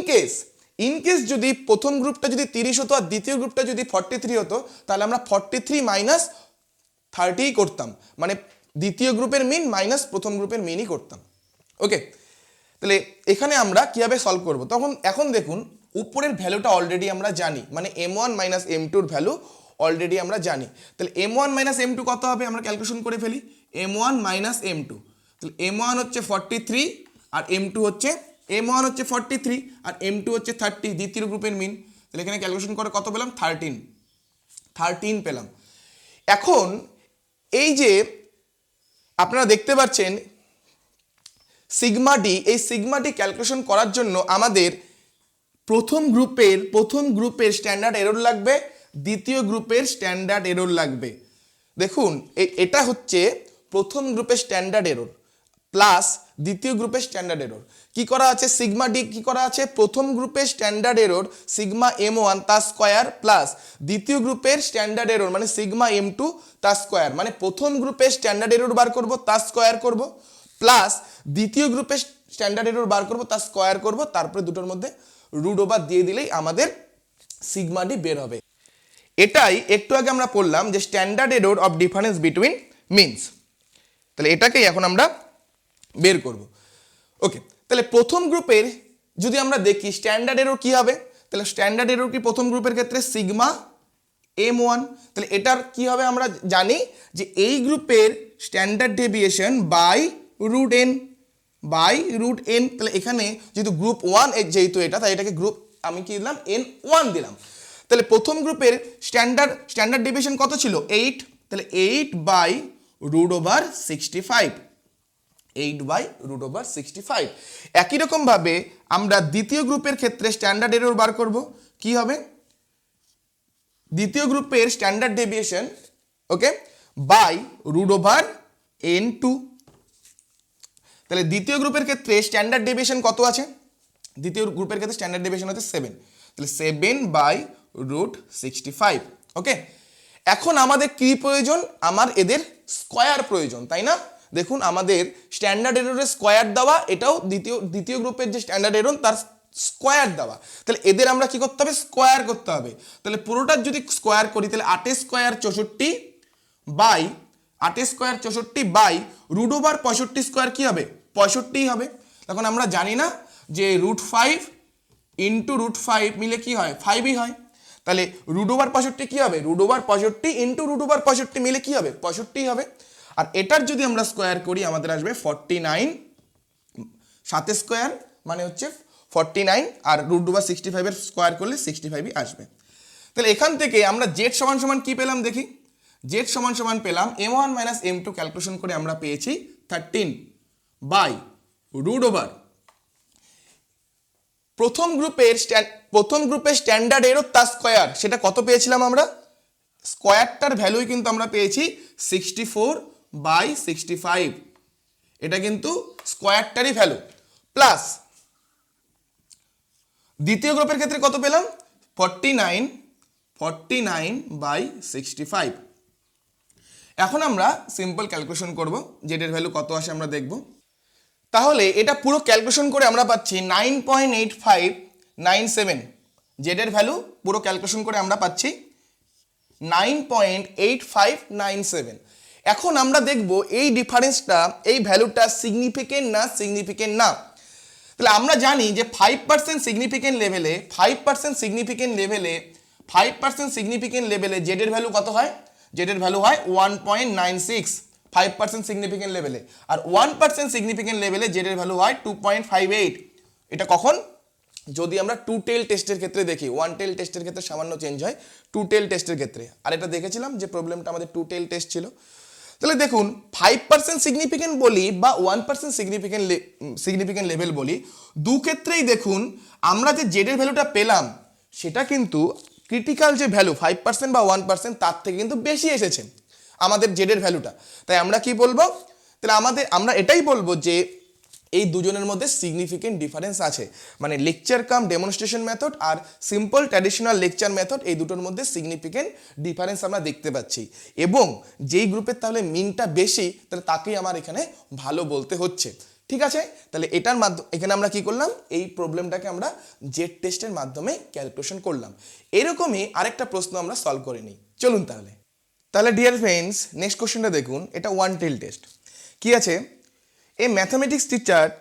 কেস যদি প্রথম গ্রুপটা যদি 30 হতো আর দ্বিতীয় গ্রুপটা যদি 43 হতো, তাহলে আমরা 43 মাইনাস 30 করতাম, মানে দ্বিতীয় গ্রুপের মিন মাইনাস প্রথম গ্রুপের মিনই করতাম। ওকে, তাহলে এখানে আমরা কিভাবে সলভ করব? এখন দেখুন উপরের ভ্যালুটা অলরেডি আমরা জানি, মানে m1 minus m2 value already আমরা জানি। তাহলে m1 মাইনাস m2 কত হবে আমরা ক্যালকুলেশন করে ফেলি। m1 মাইনাস m2, তাহলে m1 হচ্ছে 43 আর m1 হচ্ছে 43 আর m2 হচ্ছে 30, দ্বিতীয় গ্রুপের মিন। তাহলে এখানে ক্যালকুলেশন করে কত পেলাম? 13 পেলাম। এখন এই যে আপনারা দেখতে পাচ্ছেন সিগমা ডি, এই সিগমা ডি ক্যালকুলেশন করার জন্য আমাদের প্রথম গ্রুপের স্ট্যান্ডার্ড এরর লাগবে, দ্বিতীয় গ্রুপের স্ট্যান্ডার্ড এরর লাগবে। দেখুন এটা হচ্ছে প্রথম গ্রুপের স্ট্যান্ডার্ড এরর প্লাস দ্বিতীয় গ্রুপের স্ট্যান্ডার্ড এরর। কি করা আছে সিগমা ডি, কি করা আছে প্রথম গ্রুপের স্ট্যান্ডার্ড এরর সিগমা m1 তার স্কয়ার প্লাস দ্বিতীয় গ্রুপের স্ট্যান্ডার্ড এরর মানে সিগমা m2 তার স্কয়ার, মানে প্রথম গ্রুপের স্ট্যান্ডার্ড এরর বার করব তার স্কয়ার করব, প্লাস দ্বিতীয় গ্রুপের স্ট্যান্ডার্ড এরর বার করব তার স্কয়ার করব, তারপরে দুটোর মধ্যে রুট ওভার দিয়ে দিলেই আমাদের সিগমা ডি বের হবে। এটাই একটু আগে আমরা পড়লাম যে standard error of difference between means. তাহলে এটাকেই এখন আমরা বের করব। ওকে, তাহলে প্রথম গ্রুপের যদি আমরা দেখি স্ট্যান্ডার্ড এরর কি হবে, তাহলে স্ট্যান্ডার্ড এরর কি প্রথম গ্রুপের ক্ষেত্রে সিগমা m1। তাহলে এটার কি হবে আমরা জানি যে এই গ্রুপের standard deviation by root N. তাহলে এখানে যেহেতু গ্রুপ 1 যেহেতু এটা, তাই এটাকে গ্রুপ আমি কি দিলাম n1 দিলাম। তাহলে প্রথম গ্রুপের স্ট্যান্ডার্ড ডেভিয়েশন কত ছিল 8, তাহলে 8 by root over 65, 8 by root over 65। একই রকম ভাবে আমরা দ্বিতীয় গ্রুপের ক্ষেত্রে স্ট্যান্ডার্ড এরর বার করব। কি হবে দ্বিতীয় গ্রুপের standard deviation, okay, by root over n2। তাহলে দ্বিতীয় গ্রুপের ক্ষেত্রে স্ট্যান্ডার্ড ডেভিয়েশন কত আছে? দ্বিতীয় গ্রুপের ক্ষেত্রে স্ট্যান্ডার্ড ডেভিয়েশন হচ্ছে 7, তাহলে 7 বাই রুট 65। ওকে, এখন আমাদের কি প্রয়োজন? আমার এদের স্কয়ার প্রয়োজন, তাই না? দেখুন আমাদের স্ট্যান্ডার্ড এররের স্কয়ার দেওয়া, এটাও দ্বিতীয় গ্রুপের যে স্ট্যান্ডার্ড এরর তার স্কয়ার দেওয়া। তাহলে এদের আমরা কি করতে হবে? স্কয়ার করতে হবে। তাহলে পুরোটার যদি স্কয়ার করি তাহলে 8 square 64 by 8 square 64 by root over 65 square কী হবে 65 হবে। তখন আমরা জানি না যে √5 ইন্টু √5 মিলে কি হয় 5ই হয়। তাহলে রুট ওভার 65 কী হবে root over 65 into root over 65 মিলে কি হবে 65 হবে। আর এটার যদি আমরা স্কোয়ার করি আমাদের আসবে 49, 7 স্কোয়ার মানে হচ্ছে 49 আর রুট ওভার 65 স্কোয়ার করলে 65ই আসবে। তাহলে এখান থেকে আমরা জেড সমান সমান কি পেলাম দেখি, জেড সমান সমান পেলাম m1 মাইনাস m2 ক্যালকুলেশন করে আমরা পেয়েছি 13 বাই রুট ওভার প্রথম গ্রুপের স্ট্যান্ডার্ড এরর তার স্কোয়ার, সেটা কত পেয়েছিলাম আমরা, স্কোয়ারটার ভ্যালুই কিন্তু আমরা পেয়েছি 64 বাই 65, এটা কিন্তু স্কোয়ারটারই ভ্যালু, প্লাস দ্বিতীয় গ্রুপের ক্ষেত্রে কত পেলাম 49 বাই 65। এখন আমরা সিম্পল ক্যালকুলেশন করব, জেডের ভ্যালু কত আসে আমরা দেখব। তাহলে এটা পুরো ক্যালকুলেশন করে আমরা পাচ্ছি 9.8597, জেডের ভ্যালু পুরো ক্যালকুলেশন করে আমরা পাচ্ছি 9.8597। এখন আমরা দেখব এই ডিফারেন্সটা, এই ভ্যালুটা সিগনিফিকেন্ট না সিগনিফিকেন্ট না। তাহলে আমরা জানি যে 5% সিগনিফিকেন্ট লেভেলে জেডের ভ্যালু কত হয়, জেডের ভ্যালু হয় 1.96 5% সিগনিফিকেন্ট লেভেলে, আর 1% সিগনিফিকেন্ট লেভেলে জেডের ভ্যালু হয় 2.58। এটা কখন, যদি আমরা টু টেল টেস্টের ক্ষেত্রে দেখি, ওয়ান টেল টেস্টের ক্ষেত্রে সামান্য চেঞ্জ হয়, টু টেল টেস্টের ক্ষেত্রে। আর এটা দেখেছিলাম যে প্রবলেমটা আমাদের টু টেল টেস্ট ছিল। তাহলে দেখুন 5% সিগনিফিকেন্ট বলি বা 1% সিগনিফিকেন্ট লেভেল বলি, দু ক্ষেত্রেই দেখুন আমরা যে জেডের ভ্যালুটা পেলাম সেটা কিন্তু ক্রিটিক্যাল যে ভ্যালু 5% বা 1% তার থেকে কিন্তু বেশি এসেছে আমাদের জেডের ভ্যালুটা। তাই আমরা কি বলবো, তাহলে আমরা এটাই বলবো যে এই দুজনের মধ্যে সিগনিফিকেন্ট ডিফারেন্স আছে, মানে লেকচার কাম ডেমনস্ট্রেশন মেথড আর সিম্পল ট্র্যাডিশনাল লেকচার মেথড, এই দুটোর মধ্যে সিগনিফিকেন্ট ডিফারেন্স আমরা দেখতে পাচ্ছি। এবং যেই গ্রুপের তাহলে মিনটা বেশি তাহলে তাকেই আমার এখানে ভালো বলতে হচ্ছে। ঠিক আছে, তাহলে এটার মাধ্যমে এখানে আমরা কি করলাম, এই প্রবলেমটাকে আমরা জেড টেস্টের মাধ্যমে ক্যালকুলেশন করলাম। এরকমই আরেকটা প্রশ্ন আমরা সলভ করে নিই, চলুন তাহলে ডিয়ার ফ্রেন্ডস নেক্সট কোশ্চেনটা দেখুন, এটা ওয়ান টেল টেস্ট। কি আছে, A mathematics teacher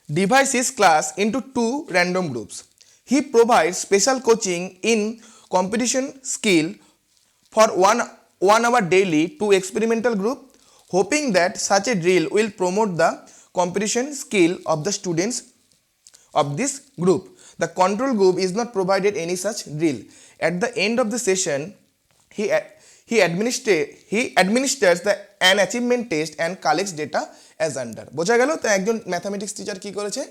divides his class into two random groups. He provides special coaching in competition skill for one hour daily to experimental group, hoping that such a drill will promote the competition skill of the students of this group. The control group is not provided any such drill. At the end of the session, he administers an achievement test and collects data as under. বোঝা গেল, তো একজন mathematics teacher কি করেছে,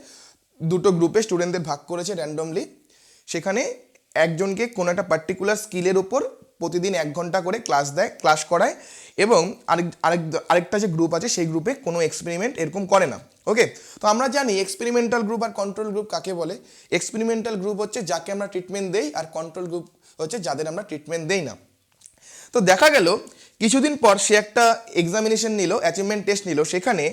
দুটো গ্রুপে স্টুডেন্টদের ভাগ করেছে র্যান্ডমলি, সেখানে একজনকে কোনো একটা পার্টিকুলার স্কিলের উপর প্রতিদিন 1 ঘন্টা করে ক্লাস করায়, এবং আরেকটা যে গ্রুপ আছে সেই গ্রুপে কোনো এক্সপেরিমেন্ট এরকম করে না। ওকে, তো আমরা জানি এক্সপেরিমেন্টাল গ্রুপ আর কন্ট্রোল গ্রুপ কাকে বলে। এক্সপেরিমেন্টাল গ্রুপ হচ্ছে যাকে আমরা ট্রিটমেন্ট দেই, আর কন্ট্রোল গ্রুপ হচ্ছে যাদের আমরা ট্রিটমেন্ট দেই না। তো দেখা গেল কিছুদিন পর সে একটা এক্সামিনেশন নিল, অ্যাচিভমেন্ট টেস্ট নিল, সেখানে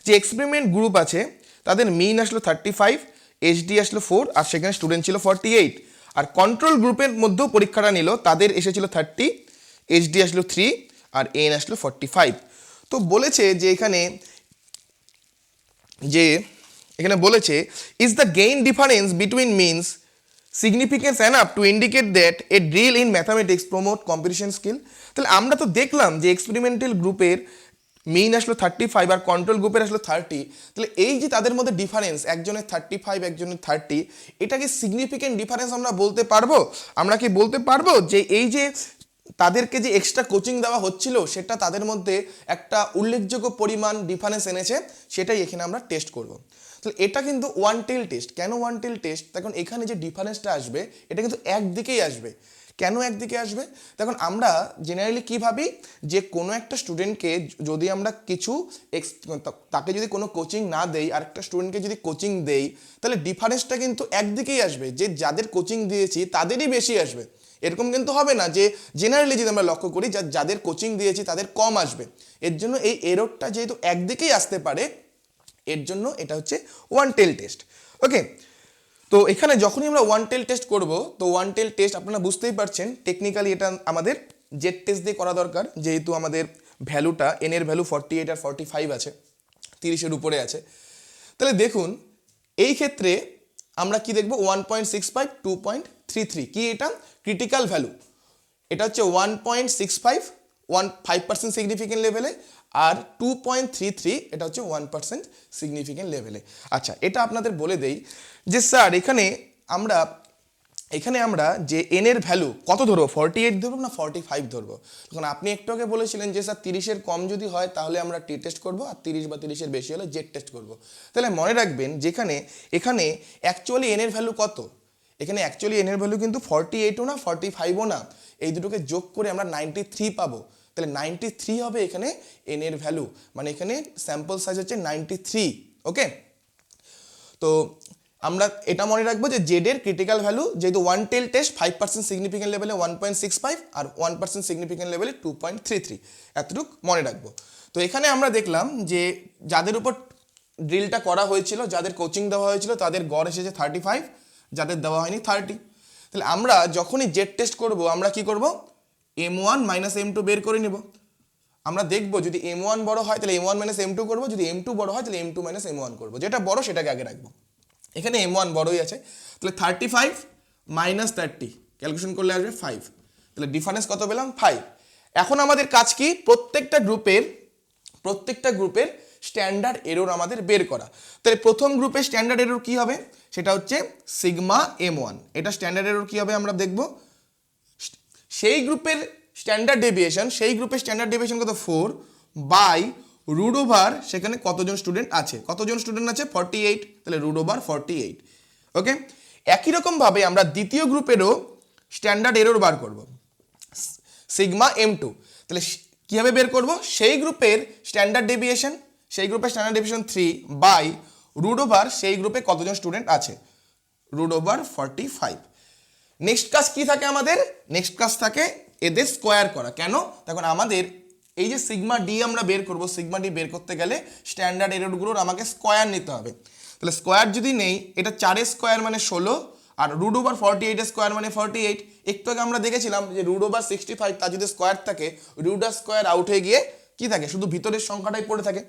যে এক্সপেরিমেন্ট গ্রুপ আছে তাদের মিন আসলো 35, এইচডি আসলো 4, আর সেখানে স্টুডেন্ট ছিল 48। আর কন্ট্রোল গ্রুপের মধ্যেও পরীক্ষাটা নিল, তাদের এসেছিল 30, এইচডি আসলো 3 আর এন আসলো 45। তো বলেছে যে এখানে বলেছে is the gain difference between means significance enough to indicate that a drill in mathematics promote competition skill. তাহলে আমরা তো দেখলাম যে এক্সপেরিমেন্টাল গ্রুপের মিন আসলো 35 আর কন্ট্রোল গ্রুপের আসলো 30। তাহলে এই যে তাদের মধ্যে ডিফারেন্স, একজনের 35 একজনের 30, এটা কি সিগনিফিকেন্ট ডিফারেন্স আমরা বলতে পারবো? আমরা কি বলতে পারবো যে এই যে তাদেরকে যে এক্সট্রা কোচিং দেওয়া হচ্ছিল সেটা তাদের মধ্যে একটা উল্লেখযোগ্য পরিমাণ ডিফারেন্স এনেছে, সেটাই এখানে আমরা টেস্ট করব। তাহলে এটা কিন্তু ওয়ান টেল টেস্ট। কেন ওয়ান টেল টেস্ট? তখন এখানে যে ডিফারেন্সটা আসবে এটা কিন্তু একদিকেই আসবে। কেন একদিকে আসবে? দেখুন আমরা জেনারেলি কী ভাবি যে কোনো একটা স্টুডেন্টকে যদি আমরা তাকে যদি কোনো কোচিং না দেই আর একটা স্টুডেন্টকে যদি কোচিং দেই, তাহলে ডিফারেন্সটা কিন্তু একদিকেই আসবে, যে যাদের কোচিং দিয়েছি তাদেরই বেশি আসবে। এরকম কিন্তু হবে না যে জেনারেলি যদি আমরা লক্ষ্য করি যাদের কোচিং দিয়েছি তাদের কম আসবে। এর জন্য এই এররটা যেহেতু একদিকেই আসতে পারে, এর জন্য এটা হচ্ছে ওয়ান টেল টেস্ট। ওকে, তো এখানে যখনই আমরা ওয়ান টেল টেস্ট করব, তো ওয়ান টেল টেস্ট আপনারা বুঝতেই পারছেন টেকনিক্যালি এটা আমাদের জেড টেস্ট দিয়ে করা দরকার, যেহেতু আমাদের ভ্যালুটা এন এর ভ্যালু 48 আর 45 আছে, 30-এর উপরে আছে। তাহলে দেখুন এই ক্ষেত্রে আমরা কি দেখব 1.65 2.33 কি এটা ক্রিটিক্যাল ভ্যালু, এটা হচ্ছে 1.65 5% সিগনিফিকেন্ট লেভেলে আর 2.33 এটা হচ্ছে 1% সিগনিফিকেন্ট লেভেলে। আচ্ছা এটা আপনাদের বলে দেই যে স্যার এখানে আমরা যে এন এর ভ্যালু কত ধরবো 48 ধরবো না 45 ধরবো, তখন আপনি একটু আগে বলেছিলেন যে স্যার 30-এর কম যদি হয় তাহলে আমরা টি টেস্ট করবো আর 30 বা 30-এর বেশি হলে জেড টেস্ট করবো। তাহলে মনে রাখবেন যেখানে এখানে অ্যাকচুয়ালি এন এর ভ্যালু কত, এখানে অ্যাকচুয়ালি এন এর ভ্যালু কিন্তু 48ও না 45ও না, এই দুটোকে যোগ করে আমরা 93 পাবো। তাহলে 93 হবে এখানে এন এর ভ্যালু, মানে এখানে স্যাম্পল সাইজ হচ্ছে 93। ওকে, তো আমরা এটা মনে রাখবো যে জেড এর ক্রিটিক্যাল ভ্যালু যেহেতু ওয়ান টেল টেস্ট 5% সিগনিফিকেন্ট লেভেলে 1.65 আর 1% সিগনিফিকেন্ট লেভেলে 2.33, এতটুকু মনে রাখবো। তো এখানে আমরা দেখলাম যে যাদের উপর ড্রিলটা করা হয়েছিল, যাদের কোচিং দেওয়া হয়েছিল তাদের গড় এসেছে 35, যাদের দেওয়া হয়নি 30। তাহলে আমরা যখনই জেড টেস্ট করব আমরা কি করব M1 মাইনাস M2 বের করে নেব। আমরা দেখবো যদি M1 বড় হয় তাহলে M1 মাইনাস M2 করবো, যদি M2 বড় হয় তাহলে M2 মাইনাস M1 করবো, যেটা বড় সেটাকে আগে রাখবো। এখানে M1 বড়ই আছে, তাহলে 35 মাইনাস 30 ক্যালকুলেশন করলে আসবে 5, তাহলে ডিফারেন্স কত পেলাম 5। এখন আমাদের কাজ কি প্রত্যেকটা গ্রুপের স্ট্যান্ডার্ড এরর আমাদের বের করা। তাহলে প্রথম গ্রুপের স্ট্যান্ডার্ড এরর কি হবে, সেটা হচ্ছে সিগমা M1, এটা স্ট্যান্ডার্ড এরর কি হবে আমরা দেখব। সেই গ্রুপের স্ট্যান্ডার্ড ডেভিয়েশন কত 4 বাই রুট ওভার সেখানে কতজন স্টুডেন্ট আছে 48, তাহলে রুট ওভার 48। ওকে, একই রকমভাবে আমরা দ্বিতীয় গ্রুপেরও স্ট্যান্ডার্ড এরর বার করব সিগমা M2, তাহলে কীভাবে বের করব সেই গ্রুপের standard deviation 3 by root over সেই গ্রুপে কতজন স্টুডেন্ট আছে রুট ওভার 45। নেক্সট কাজ কি থাকে আমাদের, নেক্সট কাজ থাকে এদের স্কোয়ার করা। কেন, তখন আমাদের এই যে সিগমা ডি আমরা বের করব, সিগমা ডি বের করতে গেলে স্ট্যান্ডার্ড এররগুলোর আমাকে স্কোয়ার নিতে হবে। তাহলে স্কোয়ার যদি নেই, এটা 4 স্কোয়ার মানে 16 আর রুট ওভার 48 স্কোয়ার মানে 48। একটু আগে আমরা দেখেছিলাম যে রুট ওভার 65 তার যদি স্কোয়ার থাকে রুট আর স্কোয়ার আউট হয়ে গিয়ে কি থাকে শুধু ভিতরের সংখ্যাটাই পড়ে থাকে।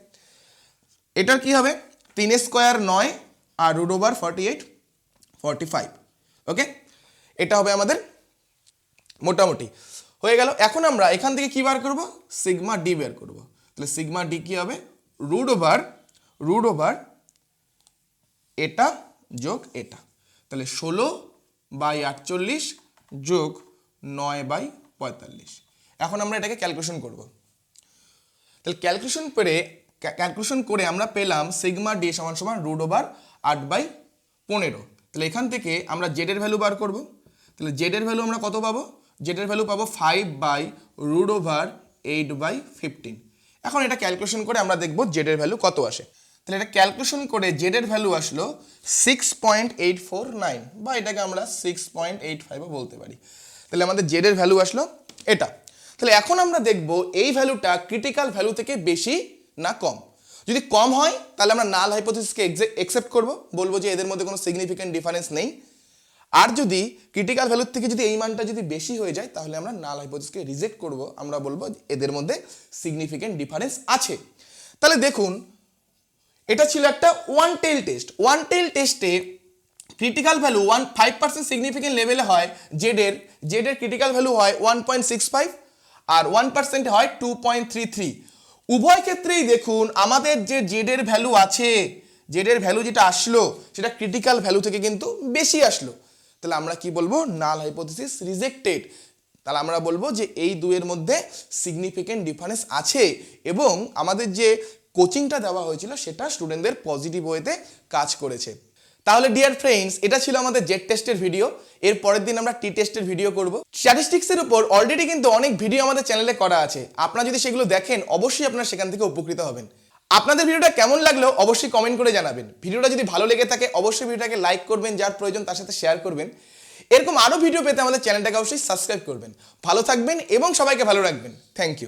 এটার কি হবে 3 স্কোয়ার 9 আর রুট ওভার 48 45। ওকে, এটা হবে আমাদের মোটামুটি হয়ে গেল। এখন আমরা এখান থেকে কি বার করব সিগমা ডি বের করব। তাহলে সিগমা ডি কি হবে রুট ওভার এটা যোগ এটা, তাহলে 16/48 যোগ 9/45। এখন আমরা এটাকে ক্যালকুলেশন করব। তাহলে ক্যালকুলেশন করে আমরা পেলাম সিগমা ডি সমান সমান রুট ওভার 8/15। তাহলে এখান থেকে আমরা জেড এর ভ্যালু বার করব। তাহলে জেড এর ভ্যালু আমরা কত পাবো, জেড এর ভ্যালু পাবো 5/8/15। এখন এটা ক্যালকুলেশন করে আমরা দেখব জেড এর ভ্যালু কত আসে। তাহলে এটা ক্যালকুলেশন করে জেড এর ভ্যালু আসলো 6.849 বা এটাকে আমরা 6.85ও বলতে পারি। তাহলে আমাদের জেড এর ভ্যালু আসলো এটা। তাহলে এখন আমরা দেখব এই ভ্যালুটা ক্রিটিক্যাল ভ্যালু থেকে বেশি না কম। যদি কম হয় তাহলে আমরা নাল হাইপোথিসিসকে একসেপ্ট করব, বলবো যে এদের মধ্যে কোনো সিগনিফিক্যান্ট ডিফারেন্স নেই। আর যদি ক্রিটিক্যাল ভ্যালুর থেকে যদি এই মানটা যদি বেশি হয়ে যায় তাহলে আমরা নাল হাইপোথিসিসকে রিজেক্ট করব, আমরা বলবো এদের মধ্যে সিগনিফিক্যান্ট ডিফারেন্স আছে। তাহলে দেখুন এটা ছিল একটা ওয়ান টেল টেস্টে ক্রিটিক্যাল ভ্যালু 5% সিগনিফিক্যান্ট লেভেলে হয় জেড এর ক্রিটিক্যাল ভ্যালু হয় 1.65 আর 1% হয় 2.33। উভয় ক্ষেত্রেই দেখুন আমাদের যে জেড এর ভ্যালু আছে, জেড এর ভ্যালু যেটা আসলো সেটা ক্রিটিক্যাল ভ্যালু থেকে কিন্তু বেশি আসলো। তাহলে আমরা কি বলবো নাল হাইপোথিসিস রিজেক্টেড। তাহলে আমরা বলবো যে এই দুয়ের মধ্যে সিগনিফিক্যান্ট ডিফারেন্স আছে এবং আমাদের যে কোচিংটা দেওয়া হয়েছিল সেটা স্টুডেন্টদের পজিটিভ ওয়েতে কাজ করেছে। তাহলে ডিয়ার ফ্রেন্ডস এটা ছিল আমাদের জেড টেস্টের ভিডিও। এর পরের দিন আমরা টি টেস্টের ভিডিও করব। স্ট্যাটিস্টিক্সের উপর অলরেডি কিন্তু অনেক ভিডিও আমাদের চ্যানেলে করা আছে, আপনারা যদি সেগুলো দেখেন অবশ্যই আপনারা সেখান থেকে উপকৃত হবেন। আপনাদের ভিডিওটা কেমন লাগলো অবশ্যই কমেন্ট করে জানাবেন। ভিডিওটা যদি ভালো লেগে থাকে অবশ্যই ভিডিওটাকে লাইক করবেন, যার প্রয়োজন তার সাথে শেয়ার করবেন। এরকম আরও ভিডিও পেতে আমাদের চ্যানেলটাকে অবশ্যই সাবস্ক্রাইব করবেন। ভালো থাকবেন এবং সবাইকে ভালো রাখবেন। Thank you.